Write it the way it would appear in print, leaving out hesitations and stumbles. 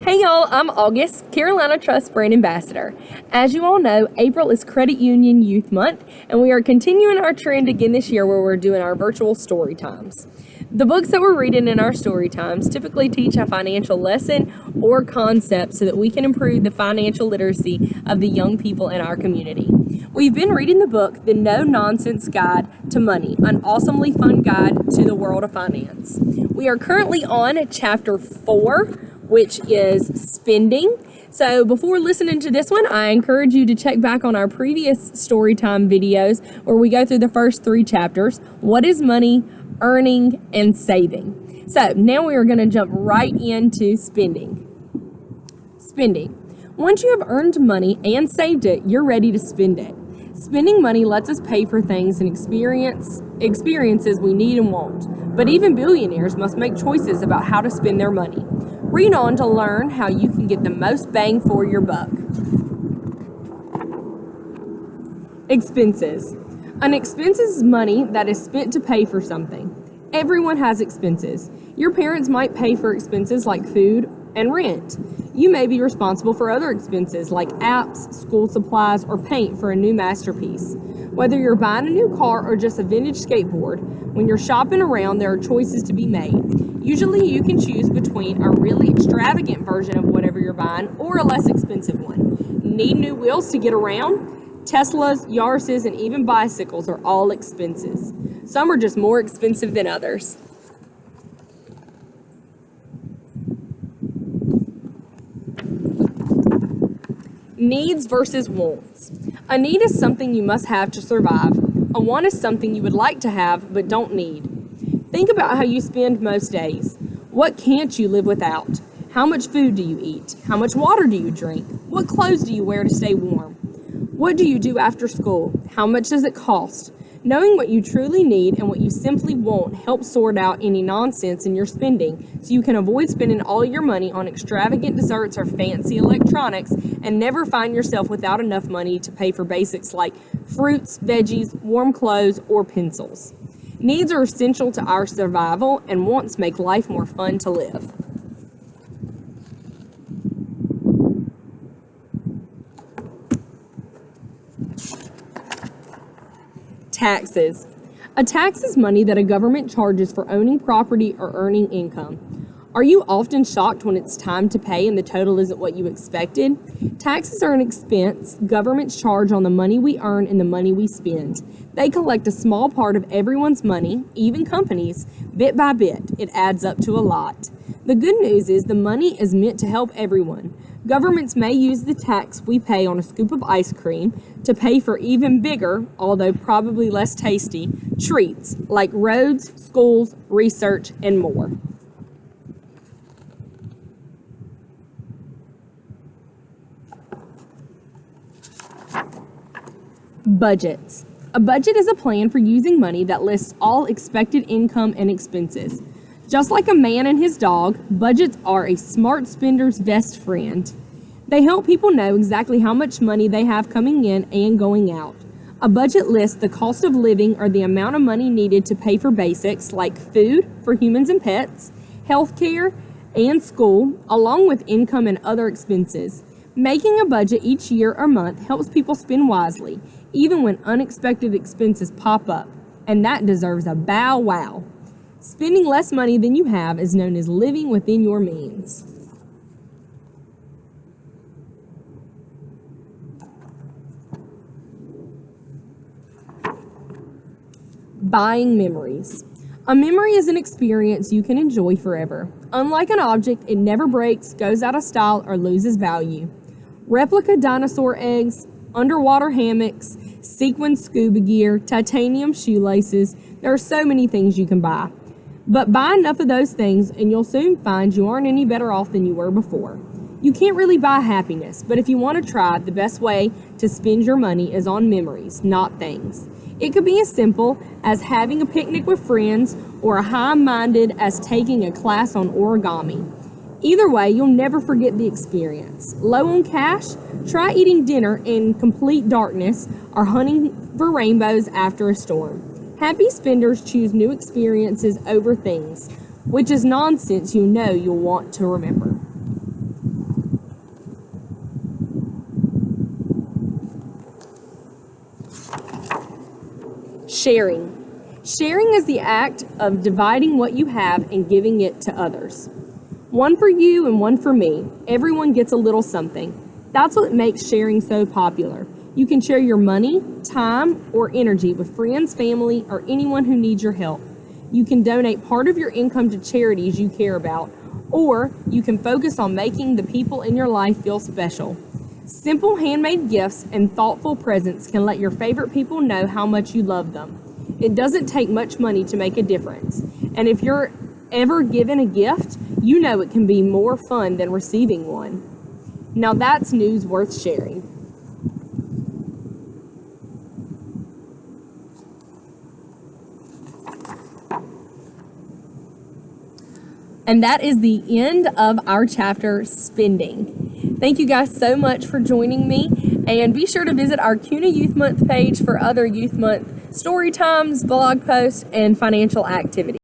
Hey y'all, I'm August, Carolina Trust Brand Ambassador. As you all know, April is Credit Union Youth Month, and we are continuing our trend again this year where we're doing our virtual story times. The books that we're reading in our story times typically teach a financial lesson or concept so that we can improve the financial literacy of the young people in our community. We've been reading the book, The No-Nonsense Guide to Money, an awesomely fun guide to the world of finance. We are currently on chapter 4, which is spending. So before listening to this one, I encourage you to check back on our previous storytime videos where we go through the first 3 chapters. What is money, earning, and saving? So now we are going to jump right into spending. Spending. Once you have earned money and saved it, you're ready to spend it. Spending money lets us pay for things and experiences we need and want. But even billionaires must make choices about how to spend their money. Read on to learn how you can get the most bang for your buck. Expenses. An expense is money that is spent to pay for something. Everyone has expenses. Your parents might pay for expenses like food and rent. You may be responsible for other expenses like apps, school supplies, or paint for a new masterpiece. Whether you're buying a new car or just a vintage skateboard, when you're shopping around, there are choices to be made. Usually you can choose between a really extravagant version of whatever you're buying or a less expensive one. Need new wheels to get around? Teslas, Yaris's, and even bicycles are all expenses. Some are just more expensive than others. Needs versus wants. A need is something you must have to survive. A want is something you would like to have but don't need. Think about how you spend most days. What can't you live without? How much food do you eat? How much water do you drink? What clothes do you wear to stay warm? What do you do after school? How much does it cost? Knowing what you truly need and what you simply want helps sort out any nonsense in your spending so you can avoid spending all your money on extravagant desserts or fancy electronics and never find yourself without enough money to pay for basics like fruits, veggies, warm clothes, or pencils. Needs are essential to our survival, and wants make life more fun to live. Taxes. A tax is money that a government charges for owning property or earning income. Are you often shocked when it's time to pay and the total isn't what you expected? Taxes are an expense governments charge on the money we earn and the money we spend. They collect a small part of everyone's money, even companies, bit by bit. It adds up to a lot. The good news is the money is meant to help everyone. Governments may use the tax we pay on a scoop of ice cream to pay for even bigger, although probably less tasty, treats like roads, schools, research, and more. Budgets. A budget is a plan for using money that lists all expected income and expenses. Just like a man and his dog, budgets are a smart spender's best friend. They help people know exactly how much money they have coming in and going out. A budget lists the cost of living or the amount of money needed to pay for basics like food for humans and pets, health care, and school, along with income and other expenses. Making a budget each year or month helps people spend wisely, even when unexpected expenses pop up, and that deserves a bow wow. Spending less money than you have is known as living within your means. Buying memories. A memory is an experience you can enjoy forever. Unlike an object, it never breaks, goes out of style, or loses value. Replica dinosaur eggs, underwater hammocks, sequin scuba gear, titanium shoelaces. There are so many things you can buy. But buy enough of those things and you'll soon find you aren't any better off than you were before. You can't really buy happiness, but if you want to try, the best way to spend your money is on memories, not things. It could be as simple as having a picnic with friends or as high-minded as taking a class on origami. Either way, you'll never forget the experience. Low on cash? Try eating dinner in complete darkness or hunting for rainbows after a storm. Happy spenders choose new experiences over things, which is nonsense you know you'll want to remember. Sharing. Sharing is the act of dividing what you have and giving it to others. One for you and one for me. Everyone gets a little something. That's what makes sharing so popular. You can share your money, time, or energy with friends, family, or anyone who needs your help. You can donate part of your income to charities you care about, or you can focus on making the people in your life feel special. Simple handmade gifts and thoughtful presents can let your favorite people know how much you love them. It doesn't take much money to make a difference, and if you're ever given a gift, you know it can be more fun than receiving one. Now that's news worth sharing. And that is the end of our chapter, Spending. Thank you guys so much for joining me, and be sure to visit our CUNA Youth Month page for other Youth Month story times, blog posts, and financial activities.